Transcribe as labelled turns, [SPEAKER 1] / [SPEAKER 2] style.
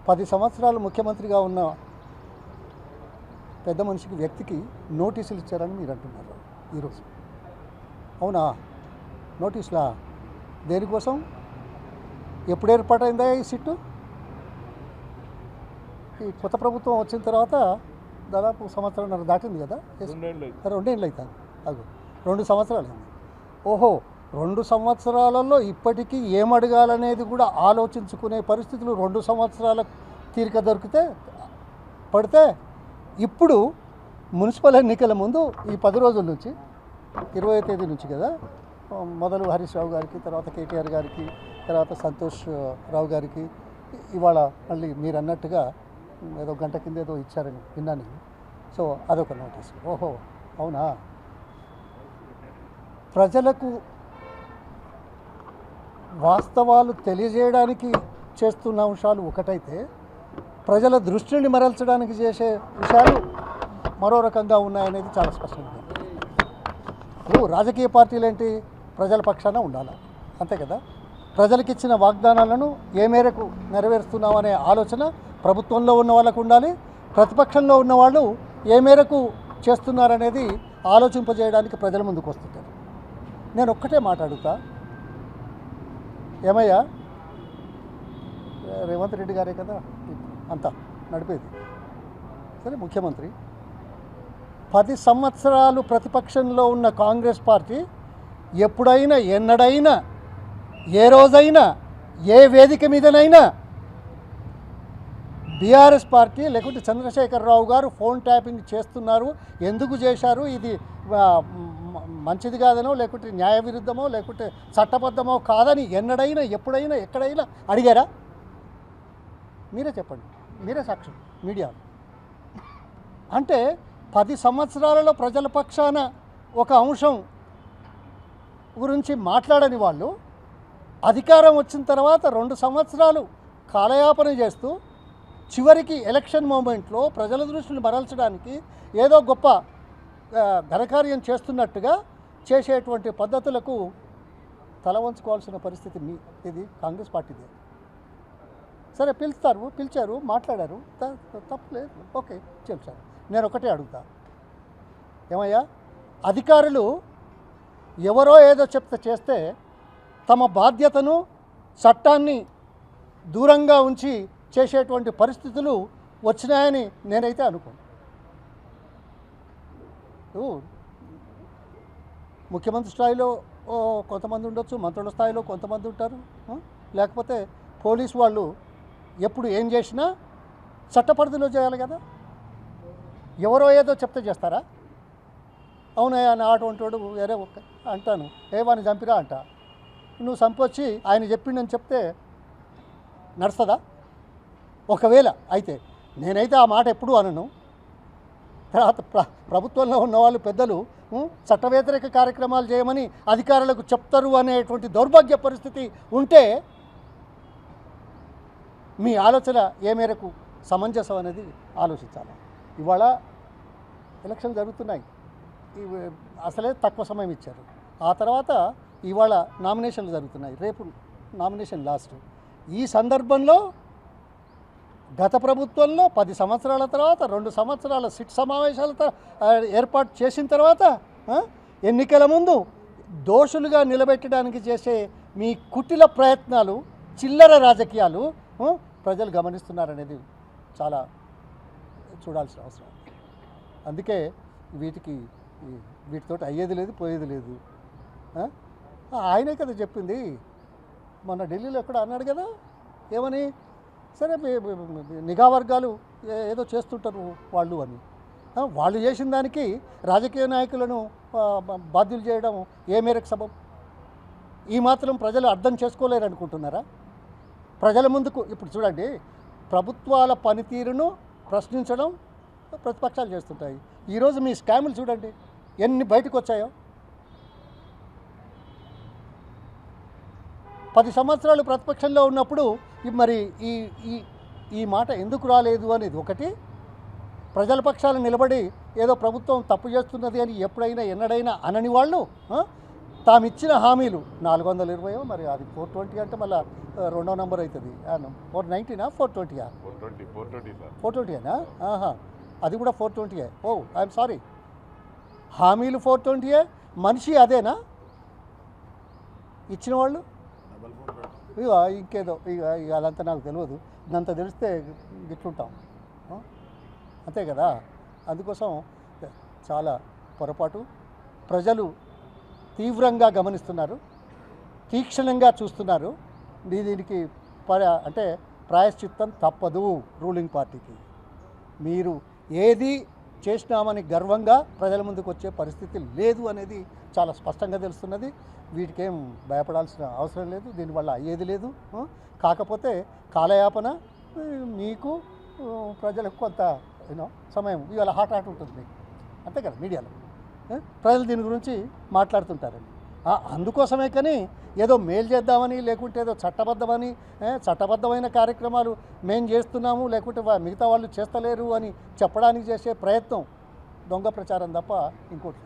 [SPEAKER 1] 10 సంవత్సరాలు ముఖ్యమంత్రిగా ఉన్న పెద్ద మనిషికి వ్యక్తికి నోటీసులు ఇచ్చారని మీరు అంటున్నారు ఈరోజు. అవునా? నోటీసులా? దేనికోసం? ఎప్పుడు ఏర్పాటైందా ఈ సిట్టు? ఈ కొత్త ప్రభుత్వం వచ్చిన తర్వాత దాదాపు సంవత్సరంన్నర దాటింది కదా. 2 ఏళ్ళు అవుతుంది. అది 2 సంవత్సరాలు అయింది. ఓహో, 2 సంవత్సరాలలో ఇప్పటికీ ఏమడగాలనేది కూడా ఆలోచించుకునే పరిస్థితులు 2 సంవత్సరాల తీరిక దొరికితే పడితే ఇప్పుడు మున్సిపల్ ఎన్నికల ముందు ఈ 10 రోజుల నుంచి 20వ తేదీ నుంచి కదా మొదలు హరీష్ రావు గారికి, తర్వాత కేటీఆర్ గారికి, తర్వాత సంతోష్ రావు గారికి, ఇవాళ మళ్ళీ మీరు అన్నట్టుగా ఏదో గంట కింద ఏదో ఇచ్చారని విన్నాను. సో అదొక నోటీసు. ఓహో, అవునా? ప్రజలకు వాస్తవాలు తెలియజేయడానికి చేస్తున్న అంశాలు ఒకటైతే ప్రజల దృష్టిని మరల్చడానికి చేసే విషయాలు మరో రకంగా ఉన్నాయనేది చాలా స్పష్టంగా ఉంది. ఇప్పుడు రాజకీయ పార్టీలు ఏంటి? ప్రజల పక్షాన ఉండాలి, అంతే కదా. ప్రజలకు ఇచ్చిన వాగ్దానాలను ఏ మేరకు నెరవేరుస్తున్నామనే ఆలోచన ప్రభుత్వంలో ఉన్న వాళ్ళకు ఉండాలి. ప్రతిపక్షంలో ఉన్నవాళ్ళు ఏ మేరకు చేస్తున్నారనేది ఆలోచింపజేయడానికి ప్రజల ముందుకు వస్తుంటారు. నేను ఒక్కటే మాట్లాడుతా, ఏమయ్యా, రేవంత్ రెడ్డి గారే కదా అంతా నడిపేది, సరే ముఖ్యమంత్రి. 10 సంవత్సరాలు ప్రతిపక్షంలో ఉన్న కాంగ్రెస్ పార్టీ ఎప్పుడైనా, ఎన్నడైనా, ఏ రోజైనా, ఏ వేదిక మీదనైనా బీఆర్ఎస్ పార్టీ లేకుంటే చంద్రశేఖరరావు గారు ఫోన్ ట్యాపింగ్ చేస్తున్నారు, ఎందుకు చేశారు, ఇది మంచిది కాదనో లేకుంటే న్యాయ విరుద్ధమో లేకుంటే చట్టబద్ధమో కాదని ఎన్నడైనా, ఎప్పుడైనా, ఎక్కడైనా అడిగారా? మీరే చెప్పండి, మీరే సాక్ష్యం మీడియా. అంటే 10 సంవత్సరాలలో ప్రజల పక్షాన ఒక అంశం గురించి మాట్లాడని వాళ్ళు అధికారం వచ్చిన తర్వాత 2 సంవత్సరాలు కాలయాపన చేస్తూ చివరికి ఎలక్షన్ మూమెంట్లో ప్రజల దృష్టిని మరల్చడానికి ఏదో గొప్ప ఘనకార్యం చేస్తున్నట్టుగా చేసేటువంటి పద్ధతులకు తల వంచుకోవాల్సిన పరిస్థితి ఇది కాంగ్రెస్ పార్టీదే. సరే, పిలిచారు, మాట్లాడారు, తప్పులేదు, ఓకే, చెప్పారు. నేను ఒకటే అడుగుతా, ఏమయ్యా, అధికారులు ఎవరో ఏదో చేస్తే తమ బాధ్యతను, చట్టాన్ని దూరంగా ఉంచి చేసేటువంటి పరిస్థితులు వచ్చినాయని నేనైతే అనుకోను. ముఖ్యమంత్రి స్థాయిలో కొంతమంది ఉండొచ్చు, మంత్రుల స్థాయిలో కొంతమంది ఉంటారు, లేకపోతే పోలీసు వాళ్ళు ఎప్పుడు ఏం చేసినా చట్ట పరిధిలో చేయాలి కదా. ఎవరో ఏదో చెప్తే చేస్తారా? అవునయ్యా, నా అటువంటి వాడు వేరే అంటాను, వాడిని చంపిరా అంట, నువ్వు చంపొచ్చి ఆయన చెప్పిండని చెప్తే నడుస్తుందా? ఒకవేళ అయితే నేనైతే ఆ మాట ఎప్పుడూ అనను. తర్వాత ప్రభుత్వంలో ఉన్నవాళ్ళు పెద్దలు చట్ట వ్యతిరేక కార్యక్రమాలు చేయమని అధికారులకు చెప్తారు అనేటువంటి దౌర్భాగ్య పరిస్థితి ఉంటే మీ ఆలోచన ఏ మేరకు సమంజసం అనేది ఆలోచించాలి. ఇవాళ ఎలక్షన్ జరుగుతున్నాయి, అసలే తక్కువ సమయం ఇచ్చారు. ఆ తర్వాత ఇవాళ నామినేషన్లు జరుగుతున్నాయి, రేపు నామినేషన్ లాస్ట్. ఈ సందర్భంలో గత ప్రభుత్వంలో 10 సంవత్సరాల తర్వాత 2 సంవత్సరాల సిట్ సమావేశాలతో ఏర్పాటు చేసిన తర్వాత ఎన్నికల ముందు దోషులుగా నిలబెట్టడానికి చేసే మీ కుటిల ప్రయత్నాలు, చిల్లర రాజకీయాలు ప్రజలు గమనిస్తున్నారనేది చాలా చూడాల్సిన అవసరం. అందుకే వీటితో అయ్యేది లేదు, పోయేది లేదు. ఆయనే కదా చెప్పింది, మొన్న ఢిల్లీలో ఎక్కడ అన్నాడు కదా, ఏమని, సరే నిఘా వర్గాలు ఏదో చేస్తుంటారు వాళ్ళు అని. వాళ్ళు చేసిన దానికి రాజకీయ నాయకులను బాధ్యులు చేయడం ఏ మేరకు సబబు? ఈ మాత్రం ప్రజలు అర్థం చేసుకోలేరు అనుకుంటున్నారా? ప్రజల ముందుకు ఇప్పుడు చూడండి, ప్రభుత్వాల పనితీరును ప్రశ్నించడం ప్రతిపక్షాలు చేస్తుంటాయి. ఈరోజు మీ స్కాములు చూడండి ఎన్ని బయటకు వచ్చాయో. 10 సంవత్సరాలు ప్రతిపక్షంలో ఉన్నప్పుడు మరి ఈ మాట ఎందుకు రాలేదు అనేది ఒకటి. ప్రజల పక్షాలు నిలబడి ఏదో ప్రభుత్వం తప్పు చేస్తున్నది అని ఎప్పుడైనా, ఎన్నడైనా అనని వాళ్ళు తాము ఇచ్చిన హామీలు 420 మరి అది 420 అంటే మళ్ళీ రెండో నెంబర్ అవుతుంది 490నా 420 420ఏనా అది కూడా 420. ఓ ఐఎమ్ సారీ, హామీలు 420, మనిషి అదేనా ఇచ్చిన వాళ్ళు? ఇక ఇంకేదో ఇక అదంతా నాకు తెలియదు. ఇదంతా తెలిస్తే గిట్లుంటాం అంతే కదా. అందుకోసం చాలా పొరపాటు. ప్రజలు తీవ్రంగా గమనిస్తున్నారు, తీక్షణంగా చూస్తున్నారు. దీనికి అంటే ప్రాయశ్చిత్తం తప్పదు రూలింగ్ పార్టీకి. మీరు ఏది చేసినామని గర్వంగా ప్రజల ముందుకు వచ్చే పరిస్థితి లేదు అనేది చాలా స్పష్టంగా తెలుస్తున్నది. వీటికేం భయపడాల్సిన అవసరం లేదు, దీనివల్ల అయ్యేది లేదు. కాకపోతే కాలయాపన, మీకు ప్రజలకు కొంత సమయం ఇవాళ హాట్ ఉంటుంది మీకు అంతే కదా. మీడియాలో ప్రజలు దీని గురించి మాట్లాడుతుంటారండి. అందుకోసమే కానీ ఏదో మేలు చేద్దామని లేకుంటే ఏదో చట్టబద్ధమైన కార్యక్రమాలు మేము చేస్తున్నాము లేకుంటే మిగతా వాళ్ళు చేస్తలేరు అని చెప్పడానికి చేసే ప్రయత్నం దొంగ ప్రచారం తప్ప ఇంకోటి.